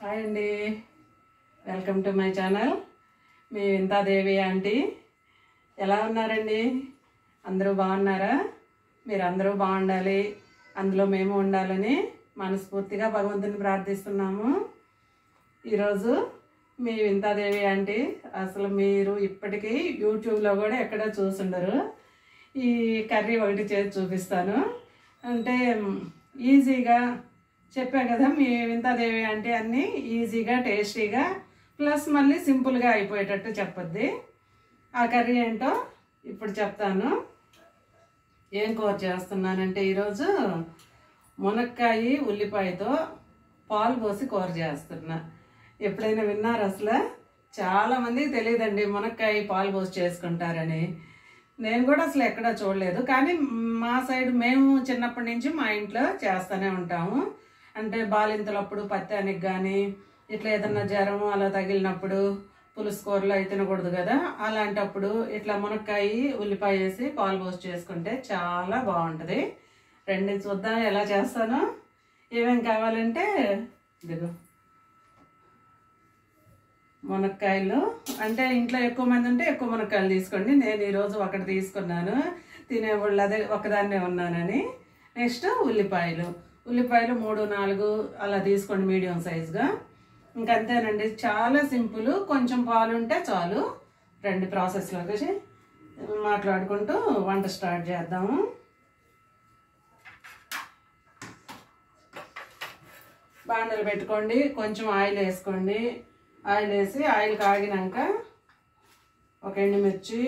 Hi అండి, welcome to my channel. Me Vinthadevi aunty. ఎలా ఉన్నారండి? అందరూ బాగున్నారా? మీరు అందరూ బాగుండాలి, అందులో మేము ఉండాలని మనస్ఫూర్తిగా భగవంతుని ప్రార్థిస్తున్నాము. ఈరోజు మీ వింతాదేవి ఆంటీ. అసలు మీరు ఇప్పటికీ యూట్యూబ్లో కూడా ఎక్కడ చూసుండరు. ఈ కర్రీ ఒకటి చేసి చూపిస్తాను. అంటే ఈజీగా చెప్పా కదా, మీ వింతాదేవి అంటే అన్నీ ఈజీగా టేస్టీగా ప్లస్ మళ్ళీ సింపుల్గా అయిపోయేటట్టు చెప్పొద్ది. ఆ కర్రీ ఏంటో ఇప్పుడు చెప్తాను. ఏం కూర చేస్తున్నానంటే ఈరోజు మునక్కాయ ఉల్లిపాయతో పాలు పోసి కూర చేస్తున్నా. ఎప్పుడైనా విన్నారు? అసలు చాలామందికి తెలియదండి మునక్కాయ పాలు పోసి చేసుకుంటారని. నేను కూడా అసలు ఎక్కడా చూడలేదు. కానీ మా సైడ్ మేము చిన్నప్పటి నుంచి మా ఇంట్లో చేస్తూనే ఉంటాము. అంటే బాలింతలప్పుడు పత్తానికి కానీ ఇట్లా ఏదన్నా జ్వరం అలా తగిలినప్పుడు పులుసు కూరలో అయి తినకూడదు కదా, అలాంటప్పుడు ఇట్లా మునక్కాయ ఉల్లిపాయ వేసి పాలు పోసి చేసుకుంటే చాలా బాగుంటుంది. రెండు చూద్దాం ఎలా చేస్తానో. ఏమేం కావాలంటే ఇదిగో మునక్కాయలు. అంటే ఇంట్లో ఎక్కువ మంది ఉంటే ఎక్కువ మునక్కాయలు తీసుకోండి. నేను ఈరోజు ఒకటి తీసుకున్నాను, తినేవాళ్ళు అదే ఒకదాన్నే ఉన్నానని. నెక్స్ట్ ఉల్లిపాయలు 3-4 అలా తీసుకోండి, మీడియం సైజుగా. ఇంకంతేనండి, చాలా సింపుల్. కొంచెం పాలు ఉంటే చాలు. రెండు ప్రాసెస్లోకి మాట్లాడుకుంటూ వంట స్టార్ట్ చేద్దాము. బాండలు పెట్టుకోండి, కొంచెం ఆయిల్ వేసుకోండి. ఆయిల్ వేసి ఆయిల్ కాగినాక ఒక ఎండుమిర్చి,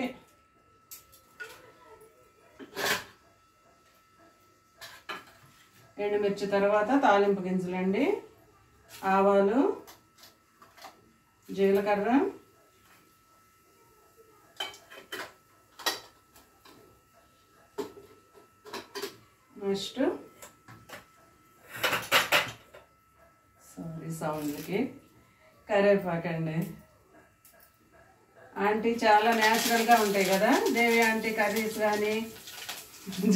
తర్వాత తాలింపు గింజలండి, ఆవాలు, జీలకర్ర, నెక్స్ట్ సౌండ్కి కరివేపాకండి. ఆంటీ చాలా న్యాచురల్గా ఉంటాయి కదా దేవి ఆంటీ కర్రీస్ కానీ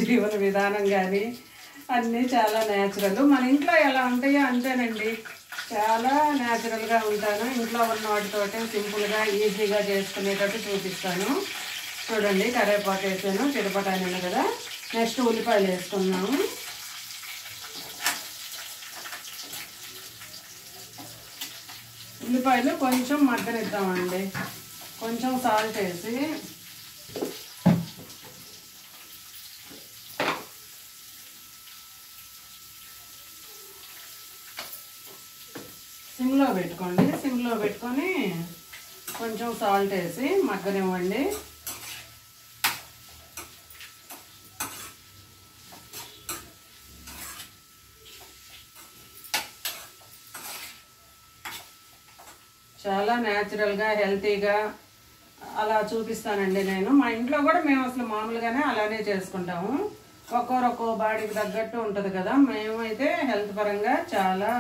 జీవన విధానం కానీ అన్నీ చాలా న్యాచురల్. మన ఇంట్లో ఎలా ఉంటాయో అంతేనండి, చాలా న్యాచురల్గా ఉంటాను. ఇంట్లో ఉన్న వాటితోటే సింపుల్గా ఈజీగా చేసుకునేటట్టు చూపిస్తాను. చూడండి, కరివేపాకు వేసాను, చిటపటాను కదా. నెక్స్ట్ ఉల్లిపాయలు వేసుకున్నాము. ఉల్లిపాయలు కొంచెం మగ్గనిద్దామండి. కొంచెం సాల్ట్ వేసి సిమ్లో పెట్టుకోండి. సిమ్లో పెట్టుకొని కొంచెం సాల్ట్ వేసి మగ్గనివ్వండి. చాలా న్యాచురల్గా హెల్తీగా అలా చూపిస్తానండి నేను. మా ఇంట్లో కూడా మేము అసలు మామూలుగానే అలానే చేసుకుంటాము. ఒక్కో బాడీకి తగ్గట్టు ఉంటుంది కదా. మేమైతే హెల్త్ పరంగా చాలా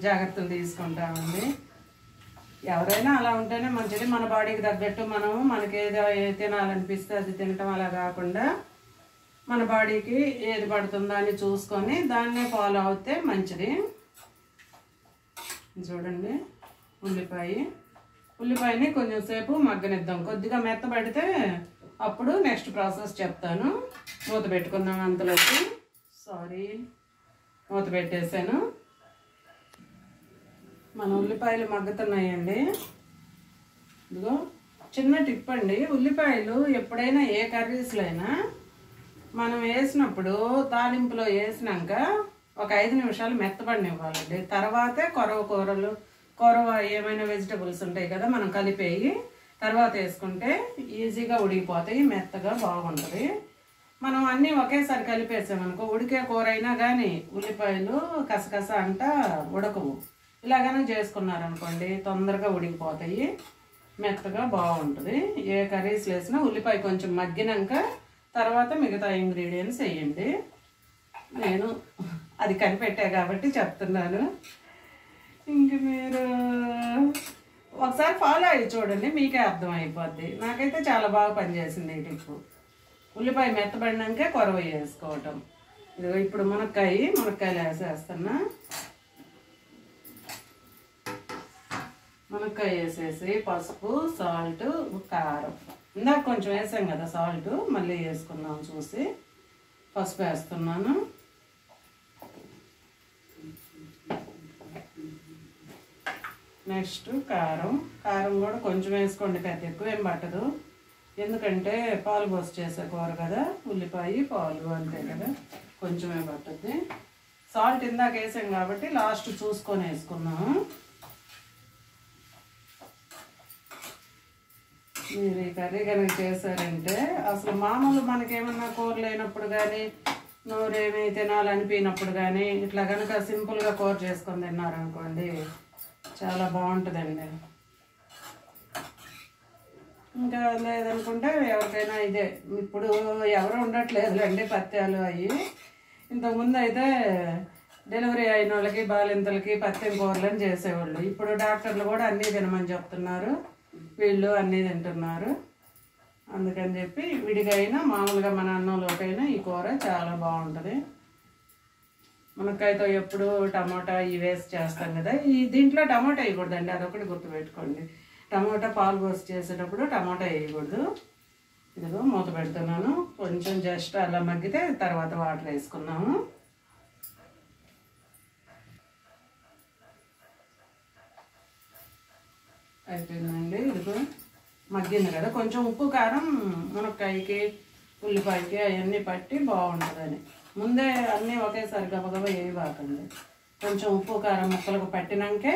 జాగ్రత్తలు తీసుకుంటామండి. ఎవరైనా అలా ఉంటేనే మంచిది. మన బాడీకి తగ్గట్టు మనకి ఏది తినాలనిపిస్తే అది తినటం అలా కాకుండా మన బాడీకి ఏది పడుతుందో అని చూసుకొని దాన్నే ఫాలో అవుతే మంచిది. చూడండి, ఉల్లిపాయని కొంచెం సేపు మగ్గనిద్దాం. కొద్దిగా మెత్తబడితే అప్పుడు నెక్స్ట్ ప్రాసెస్ చెప్తాను. మూత పెట్టుకుందాం. అంతలోకి మూత పెట్టేసాను. మన ఉల్లిపాయలు మగ్గుతున్నాయండి. ఇదిగో చిన్న టిప్ అండి, ఉల్లిపాయలు ఎప్పుడైనా ఏ కర్రీస్లో అయినా మనం వేసినప్పుడు తాలింపులో వేసినాక ఒక 5 నిమిషాలు మెత్తబడినివ్వాలండి. తర్వాతే కొరవ ఏమైనా వెజిటబుల్స్ ఉంటాయి కదా మనం కలిపేయి తర్వాత వేసుకుంటే ఈజీగా ఉడికిపోతాయి, మెత్తగా బాగుంటుంది. మనం అన్నీ ఒకేసారి కలిపేసామనుకో ఉడికే కూర అయినా కానీ ఉల్లిపాయలు కసకస అంట ఉడకవు. ఇలాగనే చేసుకున్నారనుకోండి తొందరగా ఉడికిపోతాయి, మెత్తగా బాగుంటుంది. ఏ కర్రీస్ వేసినా ఉల్లిపాయ కొంచెం మగ్గినాక తర్వాత మిగతా ఇంగ్రీడియంట్స్ వేయండి. నేను అది కనిపెట్టా కాబట్టి చెప్తున్నాను. ఇంక మీరు ఒకసారి ఫాలో అయ్యి చూడండి, మీకే అర్థమైపోద్ది. నాకైతే చాలా బాగా పనిచేసింది ఈ టిప్పు. ఉల్లిపాయ మెత్తబడినాకే కొరవ వేసుకోవటం. ఇదిగో ఇప్పుడు మునక్కాయలు వేసేస్తున్నా. మునక్కాయ వేసేసి పసుపు, సాల్ట్, కారం. ఇందాక కొంచెం వేసాం కదా సాల్ట్, మళ్ళీ వేసుకుందాం చూసి. పసుపు వేస్తున్నాను. నెక్స్ట్ కారం. కారం కూడా కొంచెం వేసుకోండి, పెద్ద ఎక్కువ ఏం పట్టదు. ఎందుకంటే పాలు పోసి చేసే కూర కదా, ఉల్లిపాయ పాలు అంతే కదా, కొంచెమే పట్టుద్ది. సాల్ట్ ఇందాక వేసాం కాబట్టి లాస్ట్ చూసుకొని వేసుకున్నాము. మీరు ఈ కర్రీ కనుక చేశారంటే అసలు మామూలు మనకేమన్నా కూరలు అయినప్పుడు కానీ, నోరేమి తినాలనిపినప్పుడు కానీ ఇట్లా కనుక సింపుల్గా కూర చేసుకొని తిన్నారనుకోండి చాలా బాగుంటుందండి. ఇంకా లేదనుకుంటే ఎవరికైనా ఇదే, ఇప్పుడు ఎవరు ఉండట్లేదులేండి పత్యాలు అవి. ఇంతకుముందు అయితే డెలివరీ అయిన వాళ్ళకి, బాలింతలకి పత్యం కూరలని చేసేవాళ్ళు. ఇప్పుడు డాక్టర్లు కూడా అన్నీ తినమని చెప్తున్నారు, వీళ్ళు అన్నీ తింటున్నారు. అందుకని చెప్పి విడిగా అయినా మామూలుగా మన అన్నంలోకైనా ఈ కూర చాలా బాగుంటుంది. మునక్కాయతో ఎప్పుడు టమాటా ఇవి వేసి చేస్తాం కదా, దీంట్లో టమాటా వేయకూడదండి, అదొకటి గుర్తుపెట్టుకోండి. టమాటా పాలు పోసి చేసేటప్పుడు టమాటా వేయకూడదు. ఇదిగో మూత పెడుతున్నాను, కొంచెం జస్ట్ అలా మగ్గితే తర్వాత వాటర్ వేసుకున్నాము. అయిపోయిందండి, ఇదిగో మగ్గింది కదా. కొంచెం ఉప్పు కారం మునక్కాయకి, ఉల్లిపాయకి అవన్నీ పట్టి బాగుంటుందని ముందే అన్నీ ఒకేసారి గబగబ వేయబాకండి. కొంచెం ఉప్పు కారం ముక్కలకు పట్టినాకే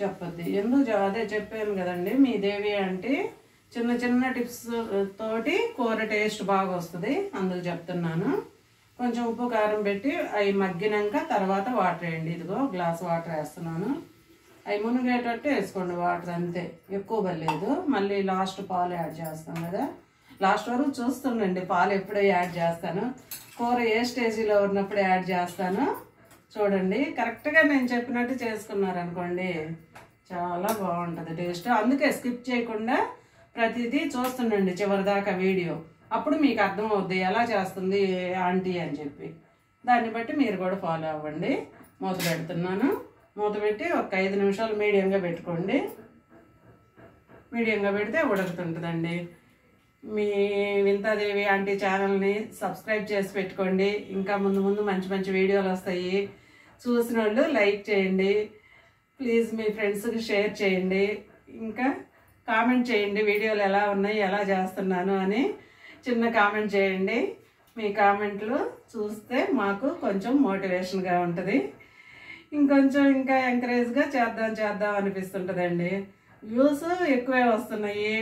చెప్పొద్ది. ఎందుకు అదే చెప్పాను కదండి, మీ దేవి అంటే చిన్న చిన్న టిప్స్ తోటి కూర టేస్ట్ బాగా వస్తుంది, అందుకు చెప్తున్నాను. కొంచెం ఉప్పు కారం పెట్టి అవి మగ్గినాక తర్వాత వాటర్ వేయండి. ఇదిగో గ్లాస్ వాటర్ వేస్తున్నాను. అవి మునిగేటట్టు వేసుకోండి వాటర్, అంతే, ఎక్కువ పర్లేదు. మళ్ళీ లాస్ట్ పాలు యాడ్ చేస్తాం కదా, లాస్ట్ వరకు చూస్తుండండి పాలు ఎప్పుడో యాడ్ చేస్తాను. కూర ఏ స్టేజీలో ఉన్నప్పుడు యాడ్ చేస్తాను చూడండి. కరెక్ట్గా నేను చెప్పినట్టు చేసుకున్నారనుకోండి చాలా బాగుంటుంది టేస్ట్. అందుకే స్కిప్ చేయకుండా ప్రతిదీ చూస్తుండండి చివరిదాకా వీడియో, అప్పుడు మీకు అర్థమవుద్ది ఎలా చేస్తుంది ఆంటీ అని చెప్పి. దాన్ని బట్టి మీరు కూడా ఫాలో అవ్వండి. మూత పెడుతున్నాను. మూత పెట్టి ఒక 5 నిమిషాలు మీడియంగా పెట్టుకోండి. మీడియంగా పెడితే ఉడుకుతుంటుందండి. మీ వింతాదేవి ఆంటీ ఛానల్ని సబ్స్క్రైబ్ చేసి పెట్టుకోండి. ఇంకా ముందు ముందు మంచి మంచి వీడియోలు వస్తాయి. చూసిన వాళ్ళు లైక్ చేయండి ప్లీజ్, మీ ఫ్రెండ్స్కి షేర్ చేయండి. ఇంకా కామెంట్ చేయండి వీడియోలు ఎలా ఉన్నాయి, ఎలా చేస్తున్నాను అని చిన్న కామెంట్ చేయండి. మీ కామెంట్లు చూస్తే మాకు కొంచెం మోటివేషన్గా ఉంటుంది, ఇంకొంచెం ఇంకా ఎంకరేజ్గా చేద్దాం అనిపిస్తుంటుందండి. వ్యూస్ ఎక్కువే వస్తున్నాయి,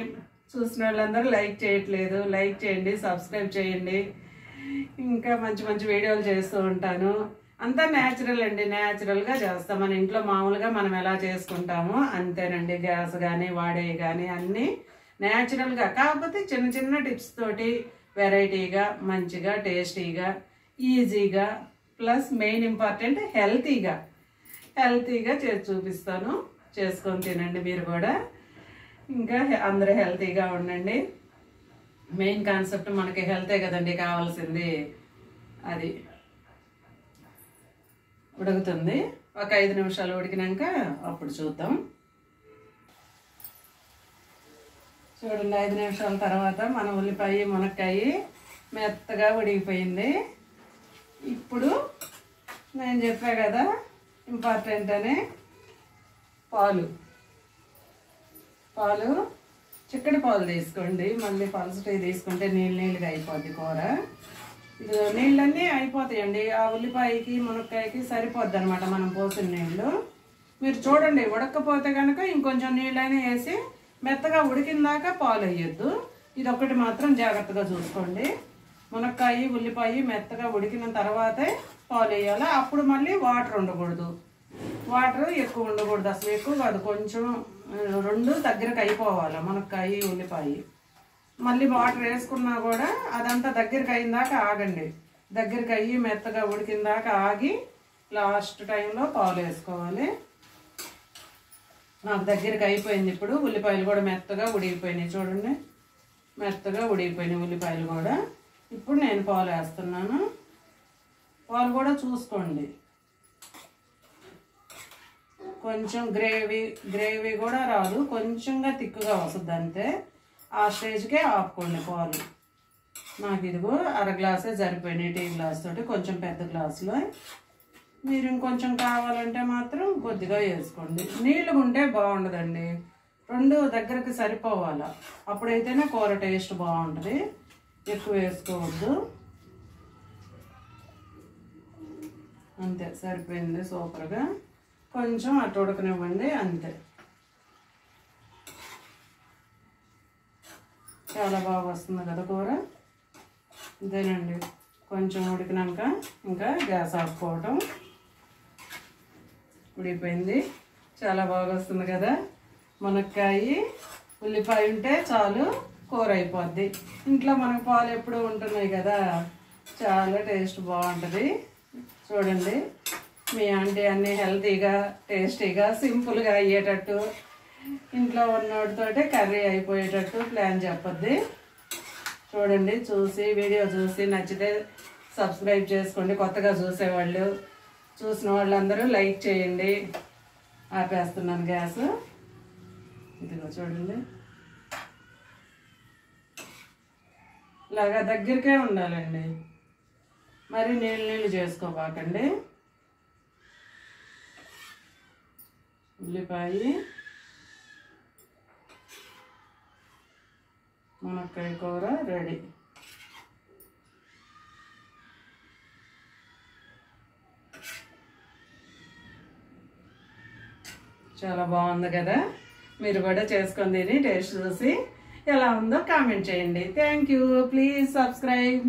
చూసిన వాళ్ళందరూ లైక్ చేయట్లేదు. లైక్ చేయండి, సబ్స్క్రైబ్ చేయండి. ఇంకా మంచి మంచి వీడియోలు చేస్తూ ఉంటాను. అంతా న్యాచురల్ అండి, న్యాచురల్గా చేస్తాం. మన ఇంట్లో మామూలుగా మనం ఎలా చేసుకుంటామో అంతేనండి. గ్యాస్ కానీ వాడేవి కానీ అన్నీ న్యాచురల్గా, కాకపోతే చిన్న చిన్న టిప్స్ తోటి వెరైటీగా, మంచిగా, టేస్టీగా, ఈజీగా, ప్లస్ మెయిన్ ఇంపార్టెంట్ హెల్తీగా చేసి చూపిస్తాను. చేసుకొని తినండి మీరు కూడా. ఇంకా అందరూ హెల్తీగా ఉండండి. మెయిన్ కాన్సెప్ట్ మనకి హెల్తే కదండి కావాల్సింది. అది ఉడుకుతుంది. ఒక 5 నిమిషాలు ఉడికినాక అప్పుడు చూద్దాం. చూడండి, 5 నిమిషాల తర్వాత మన ఉల్లిపాయ మునక్కాయ మెత్తగా ఉడికిపోయింది. ఇప్పుడు నేను చెప్పా కదా ఇంపార్టెంట్ అని, పాలు చిక్కటి పాలు తీసుకోండి. మళ్ళీ పలుసటి తీసుకుంటే నీళ్ళుగా అయిపోద్ది కూర. ఇది నీళ్ళన్నీ అయిపోతాయండి. ఆ ఉల్లిపాయకి మునక్కాయకి సరిపోద్ది అనమాట మనం పోసిన నీళ్ళు. మీరు చూడండి, ఉడకపోతే కనుక ఇంకొంచెం నీళ్ళని వేసి మెత్తగా ఉడికిందాక పాలు వేయొద్దు. ఇది ఒక్కటి మాత్రం జాగ్రత్తగా చూసుకోండి. మునక్కాయ ఉల్లిపాయ మెత్తగా ఉడికిన తర్వాతే పాలు వేయాలి. అప్పుడు మళ్ళీ వాటర్ ఉండకూడదు, వాటర్ ఎక్కువ ఉండకూడదు, అసలు ఎక్కువ కాదు, కొంచెం 2 దగ్గరకు అయిపోవాలి మునక్కాయ ఉల్లిపాయ. మళ్ళీ వాటర్ వేసుకున్నా కూడా అదంతా దగ్గరికి అయిందాక ఆగండి. దగ్గరికి అయ్యి మెత్తగా ఉడికిందాక ఆగి లాస్ట్ టైంలో పాలు వేసుకోవాలి. నాకు దగ్గరికి అయిపోయింది. ఇప్పుడు ఉల్లిపాయలు కూడా మెత్తగా ఉడికిపోయినాయి. చూడండి, మెత్తగా ఉడికిపోయినాయి ఉల్లిపాయలు కూడా. ఇప్పుడు నేను పాలు వేస్తున్నాను. పాలు కూడా చూసుకోండి, కొంచెం గ్రేవీ కూడా రాదు, కొంచెంగా తిక్కుగా వస్తుంది అంతే. ఆ స్టేజ్కే ఆపుకోండి పాలు. నాకు ఇదిగో అర గ్లాసే సరిపోయినాయి, టీ గ్లాస్ తోటి, కొంచెం పెద్ద గ్లాసులో. మీరు ఇంకొంచెం కావాలంటే మాత్రం కొద్దిగా వేసుకోండి. నీళ్ళుగా ఉంటే బాగుండదండి, రెండు దగ్గరికి సరిపోవాలి, అప్పుడైతేనే కూర టేస్ట్ బాగుంటుంది. ఎక్కువ వేసుకోవద్దు. అంతే సరిపోయింది సూపర్గా. కొంచెం అటు ఉడకనివ్వండి అంతే. చాలా బాగా వస్తుంది కదా కూర. అంతేనండి, కొంచెం ఉడికినాక ఇంకా గ్యాస్ ఆపుకోవటం. ఉడికిపోయింది, చాలా బాగా వస్తుంది కదా. మునక్కాయ ఉల్లిపాయ ఉంటే చాలు, కూర అయిపోద్ది. ఇంట్లో మనకు పాలు ఎప్పుడూ ఉంటున్నాయి కదా, చాలా టేస్ట్ బాగుంటుంది. చూడండి, మీ ఆంటీ అన్నీ హెల్తీగా, టేస్టీగా, సింపుల్గా అయ్యేటట్టు, ఇంట్లో ఉన్నోడితోటే కర్రీ అయిపోయేటట్టు ప్లాన్ చెప్పొద్ది. చూడండి, వీడియో చూసి నచ్చితే సబ్స్క్రైబ్ చేసుకోండి. కొత్తగా చూసేవాళ్ళు, చూసిన వాళ్ళందరూ లైక్ చేయండి. ఆపేస్తున్నాను గ్యాస్. ఇదిగో చూడండి, ఇలాగా దగ్గరికే ఉండాలండి, మరి నీళ్ళు చేసుకోబాకండి. ఉల్లిపాయ మునక్కాయ కూర రెడీ. చాలా బాగుంది కదా. మీరు కూడా చేసుకొని తిని టేస్ట్ చూసి ఎలా ఉందో కామెంట్ చేయండి. Thank you. Please subscribe.